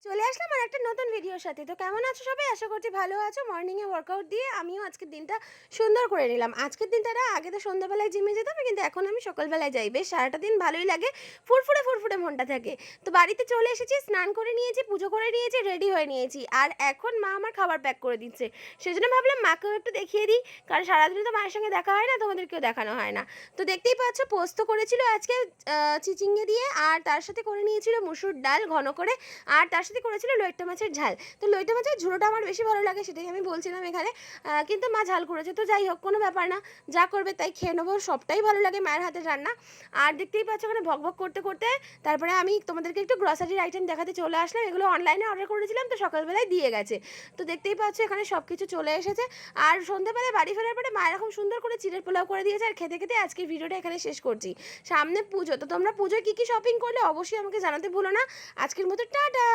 চলে আসলাম আর একটা নতুন ভিডিওর সাথে। তো কেমন আছো সবাই? আশা করছি ভালো আছো। মর্নিংয়ে ওয়ার্কআউট দিয়ে আমিও আজকের দিনটা সুন্দর করে নিলাম। আজকের দিনটা না, আগে তো সন্ধ্যাবেলায় জিমে যেতাম, কিন্তু এখন আমি সকালবেলায় যাই। বেশ সারাটা দিন ভালোই লাগে। ফুরফুরে মনটা থাকে। তো বাড়িতে চলে এসেছি, স্নান করে নিয়েছি, পুজো করে নিয়েছি, রেডি হয়ে নিয়েছি। আর এখন মা আমার খাবার প্যাক করে দিচ্ছে। সেজন্য ভাবলাম মাকেও একটু দেখিয়ে দিই। কারণ সারাদিন তো মায়ের সঙ্গে দেখা হয় না, তোমাদেরকেও দেখানো হয় না। তো দেখতেই পাচ্ছ, পোস্ত করেছিল আজকে চিচিঙ্গে দিয়ে, আর তার সাথে করে নিয়েছিল মুসুর ডাল ঘন করে, আর তার সাথে করেছিল লইট্টা মাছের ঝাল। তো লইট্টা মাছের ঝোলটা আমার বেশি ভালো লাগে, সেটাই আমি বলছিলাম এখানে। কিন্তু মা ঝাল করেছে, তো যাই হোক, কোনো ব্যাপার না, যা করবে তাই খেয়ে নেবো। সবটাই ভালো লাগে মায়ের হাতের রান্না। আর দেখতেই পাচ্ছ ওখানে ভক করতে করতে তারপরে আমি তোমাদেরকে একটু গ্রসারির আইটেম দেখাতে চলে আসলাম। এগুলো অনলাইনে অর্ডার করেছিলাম, তো সকালবেলায় দিয়ে গেছে। তো দেখতেই পাচ্ছ এখানে সব কিছু চলে এসেছে। আর সন্ধ্যেবেলায় বাড়ি ফেরার পরে মা এরকম সুন্দর করে চিড়ের পোলাও করে দিয়েছে। আর খেতে খেতে আজকের ভিডিওটা এখানে শেষ করছি। সামনে পুজো, তো তোমরা পুজোয় কী কী শপিং করলে অবশ্যই আমাকে জানাতে ভুলো না। আজকের মতো টাটা।